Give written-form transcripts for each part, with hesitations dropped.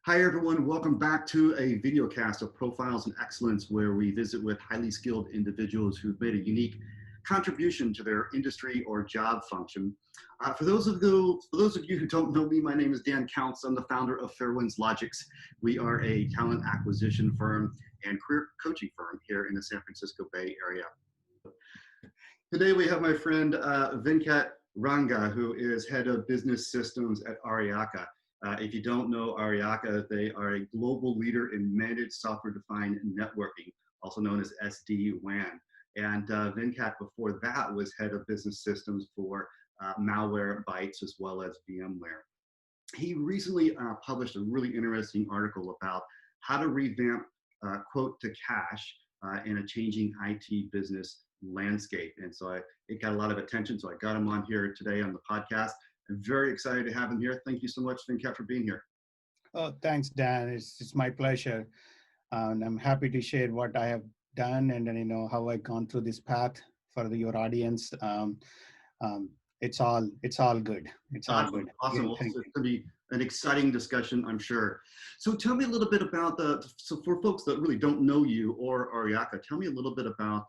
Hi everyone, welcome back to a video cast of Profiles in Excellence, where we visit with highly skilled individuals who've made a unique contribution to their industry or job function. For those of you who don't know me, my name is Dan Counts. I'm the founder of fairwindslogiX. We are a talent acquisition firm and career coaching firm here in the San Francisco Bay Area. Today we have my friend Venkat Ranga, who is head of business systems at Aryaka. If you don't know Arriaga, they are a global leader in managed software-defined networking, also known as SD-WAN. And Venkat, before that, was head of business systems for malware, bytes, as well as VMware. He recently published a really interesting article about how to revamp QuotetoCash in a changing IT business landscape. And so it got a lot of attention, so I got him on here today on the podcast. I'm very excited to have him here. Thank you so much, Venkat, for being here. Oh, thanks, Dan. It's my pleasure. And I'm happy to share what I have done and then, how I've gone through this path for your audience. It's all good. It's all good. Awesome. Well, it's going to be an exciting discussion, I'm sure. So tell me a little bit about so for folks that really don't know you or Aryaka, tell me a little bit about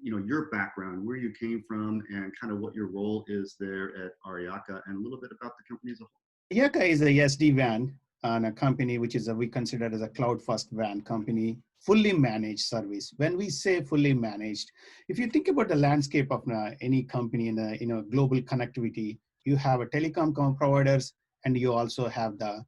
your background, where you came from, and kind of what your role is there at Aryaka, and a little bit about the company as a whole. Aryaka is a SD-WAN and a company which is we consider as a cloud-first WAN company, fully managed service. When we say fully managed, if you think about the landscape of any company in a global connectivity, you have a telecom providers and you also have the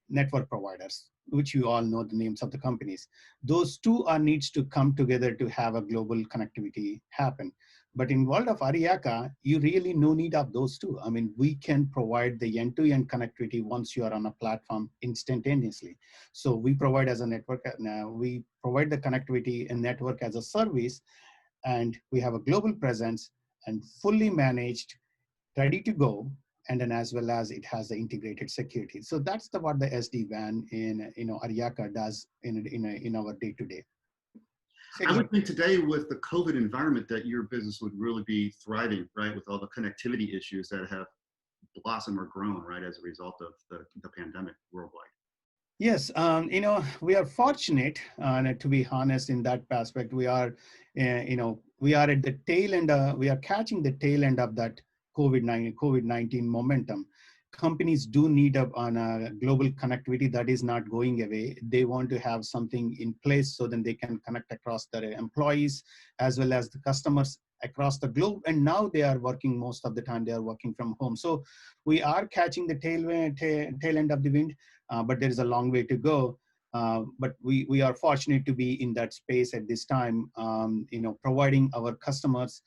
network providers, which you all know the names of the companies. Those two needs to come together to have a global connectivity happen. But in world of Aryaka, you really no need of those two. I mean, we can provide the end-to-end connectivity once you are on a platform instantaneously. So we provide as a network, we provide the connectivity and network as a service, and we have a global presence and fully managed, ready to go. And then as well as it has the integrated security. So that's what the SD-WAN in Aryaka does in our day-to-day. I would think today with the COVID environment that your business would really be thriving, right? With all the connectivity issues that have blossomed or grown, right, as a result of the pandemic worldwide. Yes, we are fortunate, to be honest, in that aspect. We are, we are at the tail end. We are catching the tail end of that COVID-19 momentum. Companies do need a global connectivity that is not going away. They want to have something in place so then they can connect across their employees as well as the customers across the globe. And now they are working, most of the time they are working from home. So we are catching the tail end of the wind, but there is a long way to go. But we are fortunate to be in that space at this time, providing our customers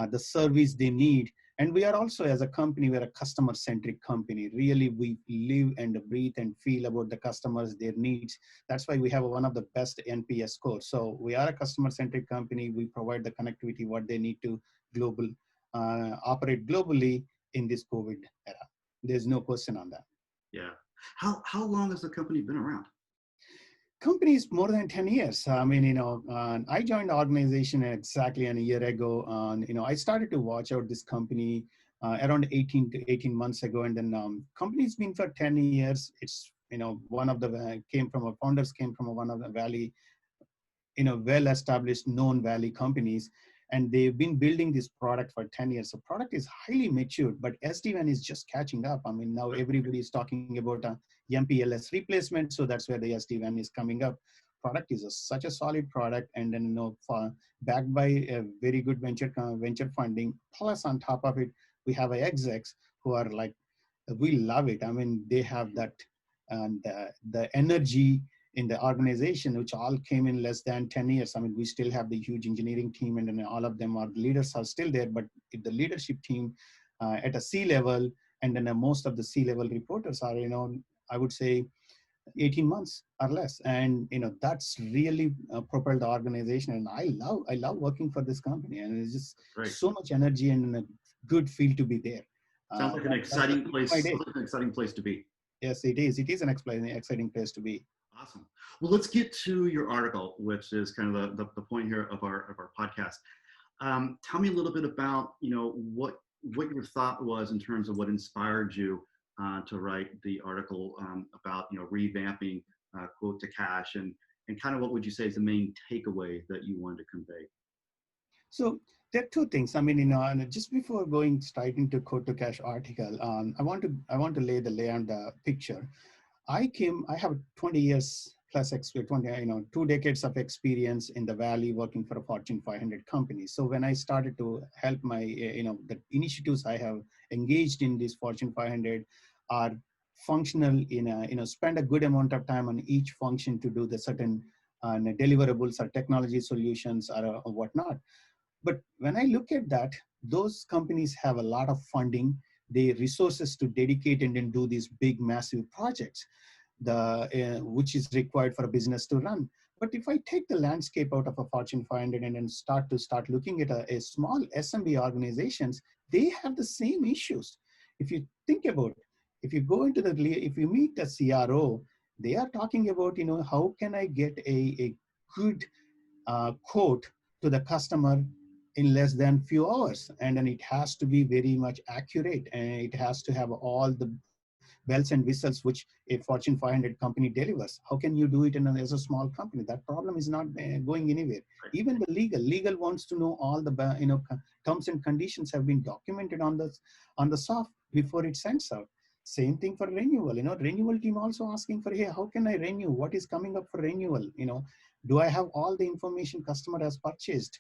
the service they need. And we are also, as a company, we're a customer-centric company. Really, we live and breathe and feel about the customers, their needs. That's why we have one of the best NPS scores. So we are a customer-centric company. We provide the connectivity, what they need to operate globally in this COVID era. There's no question on that. Yeah. How long has the company been around? Company is more than 10 years. I mean, I joined the organization exactly a year ago. I started to watch out this company around 18 months ago. And then company's been for 10 years. It's, one of the founders came from one of the Valley, well-established known Valley companies. And they've been building this product for 10 years. So product is highly matured, but SD-WAN is just catching up. I mean, now everybody is talking about a MPLS replacement. So that's where the SD-WAN is coming up. Product is such a solid product. And then, backed by a very good venture funding. Plus on top of it, we have execs who are like, we love it. I mean, they have that, and the energy in the organization, which all came in less than 10 years. I mean, we still have the huge engineering team, and then all of them are leaders are still there, but the leadership team at a C-level, and then most of the C-level reporters are, I would say 18 months or less. And, that's really propelled the organization. And I love working for this company, and it's just so much energy and a good feel to be there. Sounds like an exciting place. Sounds like an exciting place to be. Yes, it is. It is an exciting place to be. Awesome. Well, let's get to your article, which is kind of the point here of our podcast. Tell me a little bit about what your thought was in terms of what inspired you to write the article about revamping quote to cash, and kind of what would you say is the main takeaway that you wanted to convey? So there are two things. I mean, and just before going straight into QuotetoCash article, I want to lay on the picture. I have 20 years plus experience, 2 decades of experience in the Valley working for a Fortune 500 company. So when I started to help the initiatives I have engaged in this Fortune 500 are functional spend a good amount of time on each function to do the certain deliverables or technology solutions or whatnot. But when I look at that, those companies have a lot of funding, the resources to dedicate and then do these big, massive projects, which is required for a business to run. But if I take the landscape out of a Fortune 500 and then start looking at a small SMB organizations, they have the same issues. If you think about, if you meet a CRO, they are talking about, how can I get a good quote to the customer in less than few hours, and then it has to be very much accurate, and it has to have all the bells and whistles which a Fortune 500 company delivers. How can you do it as a small company? That problem is not going anywhere. Even the legal wants to know all the terms and conditions have been documented on the soft before it sends out. Same thing for renewal. Renewal team also asking for, hey, how can I renew? What is coming up for renewal? Do I have all the information customer has purchased?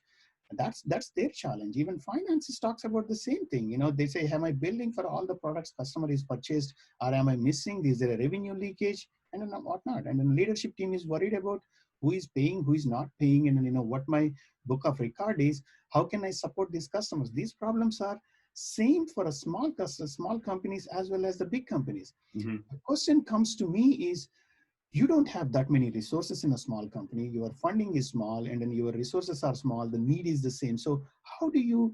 That's their challenge. Even finances talks about the same thing. They say, am I billing for all the products customer is purchased, or am I missing? Is there a revenue leakage, and then whatnot? And then leadership team is worried about who is paying, who is not paying, and then what my book of record is. How can I support these customers? These problems are same for a small customer, small companies as well as the big companies. Mm-hmm. The question comes to me is, you don't have that many resources in a small company. Your funding is small, and then your resources are small. The need is the same. So how do you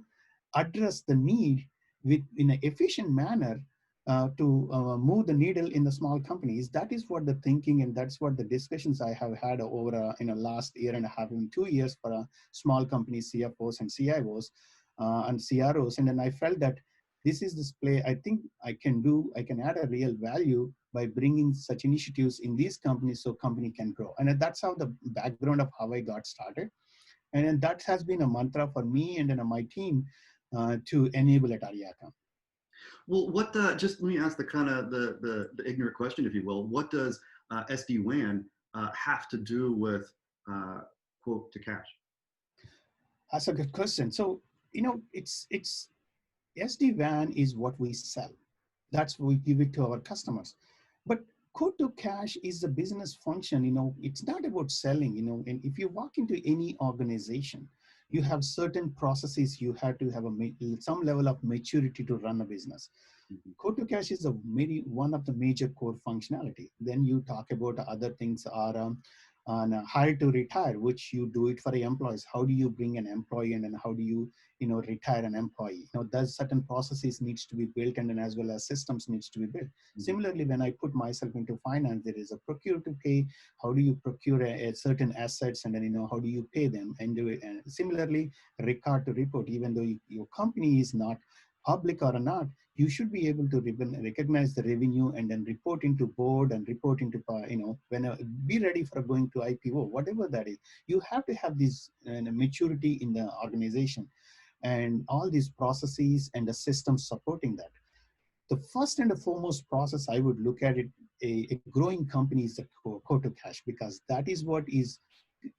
address the need in an efficient manner to move the needle in the small companies? That is what the thinking, and that's what the discussions I have had over in the last year and a half, in 2 years for small companies, CFOs and CIOs and CROs. And then I felt that this is this play I think I can add a real value by bringing such initiatives in these companies so company can grow. And that's how the background of how I got started. And then that has been a mantra for me and then my team to enable at Aryaka. Well, just let me ask the kind of the ignorant question, if you will. What does SD-WAN have to do with quote to cash? That's a good question. So, it's SD-WAN is what we sell. That's what we give it to our customers. But quote to cash is a business function. It's not about selling. And if you walk into any organization, you have certain processes. You have to have some level of maturity to run a business. Mm-hmm. Quote to cash is one of the major core functionality. Then you talk about other things are on hire to retire, which you do it for the employees. How do you bring an employee in, and how do you retire an employee? There's certain processes needs to be built, and then as well as systems needs to be built. Mm-hmm. Similarly, when I put myself into finance, there is a procure to pay. How do you procure a certain assets, and then how do you pay them, and do it? And similarly, record to report. Even though your company is not public or not, you should be able to recognize the revenue and then report into board and report into, be ready for going to IPO, whatever that is. You have to have this maturity in the organization and all these processes and the systems supporting that. The first and the foremost process I would look at it, a growing company is the quote to cash, because that is what is,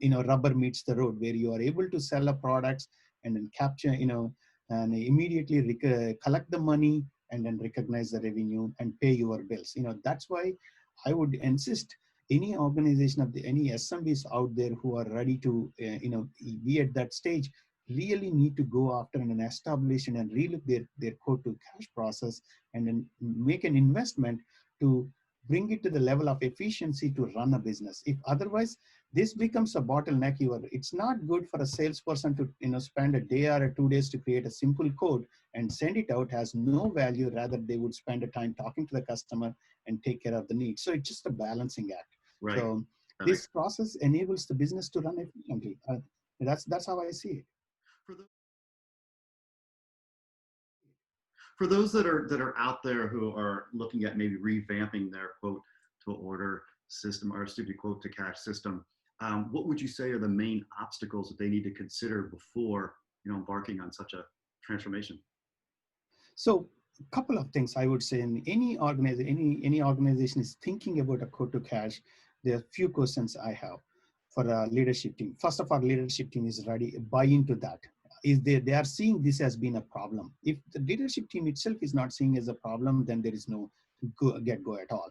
rubber meets the road, where you are able to sell a products and then capture, and immediately collect the money and then recognize the revenue and pay your bills. That's why I would insist any organization any SMBs out there who are ready to, be at that stage, really need to go after and establish and relook their quote to cash process and then make an investment to bring it to the level of efficiency to run a business. If otherwise, this becomes a bottleneck. It's not good for a salesperson to spend a day or 2 days to create a simple code and send it out. Has no value. Rather, they would spend a time talking to the customer and take care of the needs. So it's just a balancing act. Right. So this process enables the business to run efficiently. That's how I see it. For those that are out there who are looking at maybe revamping their quote to order system or quote to cash system, what would you say are the main obstacles that they need to consider before embarking on such a transformation? So a couple of things I would say in any organization, any organization is thinking about a quote to cash. There are a few questions I have for a leadership team. First of all, leadership team is ready, buy into that. Is they are seeing this as being a problem. If the leadership team itself is not seeing as a problem, then there is no get go at all,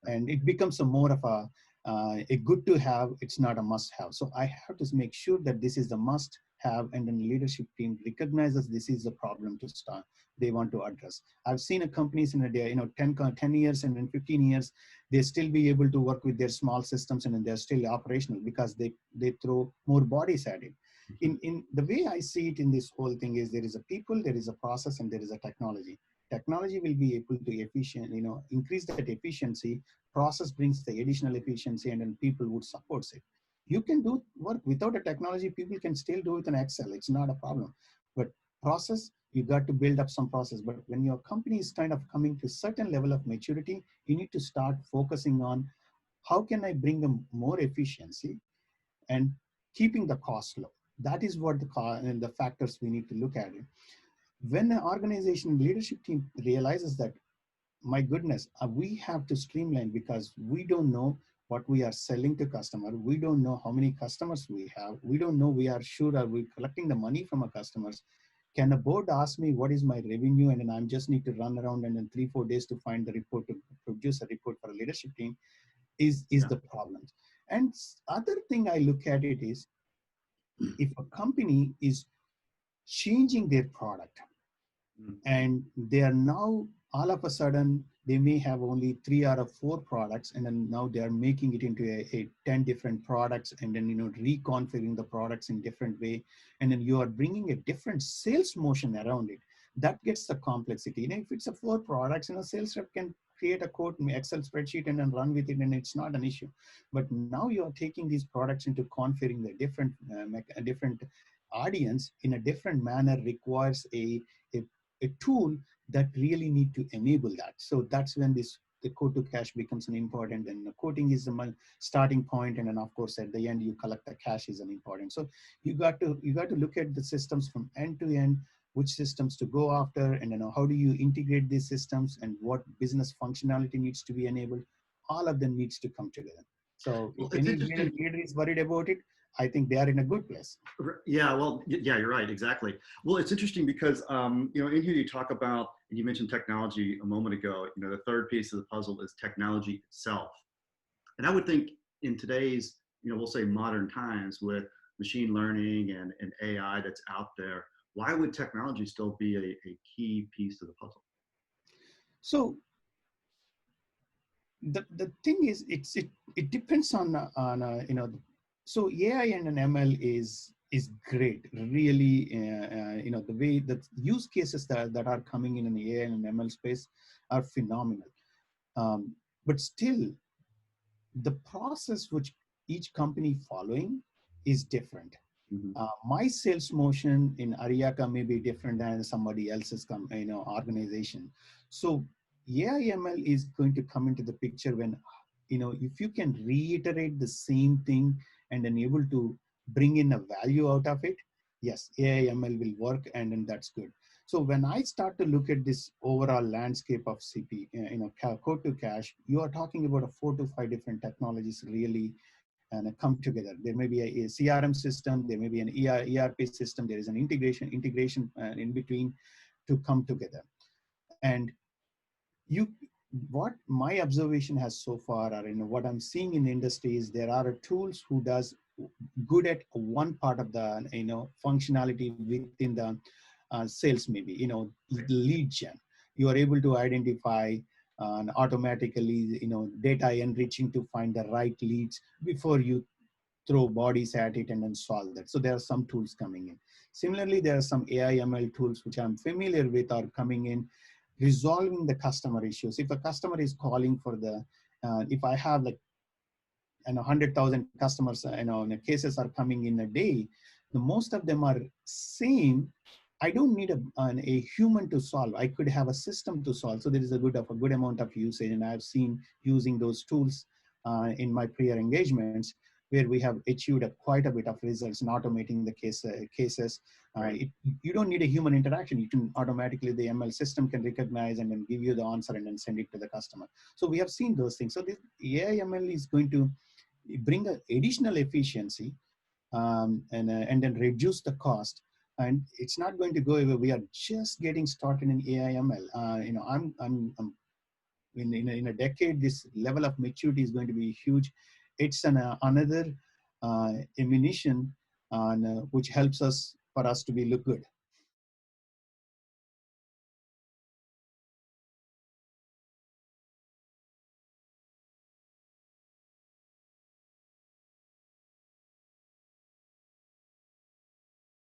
and it becomes a more of a good to have. It's not a must have. So I have to make sure that this is the must have, and then leadership team recognizes this is the problem to start they want to address. I've seen a companies in a day, 10 years and then 15 years, they still be able to work with their small systems and then they're still operational because they throw more bodies at it. In the way I see it in this whole thing is there is a people, there is a process, and there is a technology. Technology will be able to increase that efficiency. Process brings the additional efficiency, and then people would support it. You can do work without a technology. People can still do it in Excel. It's not a problem. But process, you got to build up some process. But when your company is kind of coming to a certain level of maturity, you need to start focusing on how can I bring them more efficiency and keeping the cost low. That is what the factors we need to look at it. When an organization leadership team realizes that, my goodness, we have to streamline because we don't know what we are selling to customer. We don't know how many customers we have. We don't know, we are sure are we collecting the money from our customers. Can a board ask me what is my revenue, and then I just need to run around and in 3-4 days to find the report, to produce a report for a leadership team is the problem. And other thing I look at it is, if a company is changing their product and they are now all of a sudden they may have only 3 or 4 products, and then now they are making it into a 10 different products, and then reconfiguring the products in different way, and then you are bringing a different sales motion around it. That gets the complexity. If it's a 4 products, sales rep can create a quote in Excel spreadsheet and then run with it, and it's not an issue. But now you are taking these products into configuring the different audience in a different manner, requires a tool that really need to enable that. So that's when the quote to cash becomes an important, and the quoting is the starting point, and then of course at the end you collect the cash is an important. So you got to look at the systems from end to end, which systems to go after, and how do you integrate these systems, and what business functionality needs to be enabled. All of them needs to come together. So Well, if it's any interesting. leader is worried about it, I think they are in a good place. Yeah, well, yeah, you're right, exactly. Well, it's interesting because, in here you talk about, and you mentioned technology a moment ago, the third piece of the puzzle is technology itself. And I would think in today's, we'll say modern times with machine learning and AI that's out there, why would technology still be a key piece of the puzzle? So the thing is, it depends on so AI and an ML is great, really. The way the use cases that are coming in an AI and an ML space are phenomenal. But still, the process which each company following is different. My sales motion in Aryaka may be different than somebody else's organization. So AIML is going to come into the picture when, if you can reiterate the same thing and then able to bring in a value out of it, yes, AIML will work, and then that's good. So when I start to look at this overall landscape of CP, quote to cash, you are talking about a 4 to 5 different technologies really and come together. There may be a CRM system, there may be an ERP system, there is an integration in between to come together. And what my observation has so far, or what I'm seeing in the industry, is there are tools who does good at one part of the functionality within the sales, maybe lead gen. You are able to identify and automatically data enriching to find the right leads before you throw bodies at it and then solve that. So there are some tools coming in. Similarly, there are some AI ML tools which I'm familiar with are coming in, resolving the customer issues. If a customer is calling for if I have 100,000 customers, the cases are coming in a day, the most of them are same, I don't need a human to solve. I could have a system to solve. So there is a good amount of usage, and I've seen using those tools in my prior engagements where we have achieved quite a bit of results in automating the cases. Right. You don't need a human interaction. You can automatically, the ML system can recognize and then give you the answer and then send it to the customer. So we have seen those things. So this AI ML is going to bring an additional efficiency, and then reduce the cost. And it's not going to go away. We are just getting started in AI ML. I'm in a decade, this level of maturity is going to be huge. It's another ammunition which helps us for us to be look good.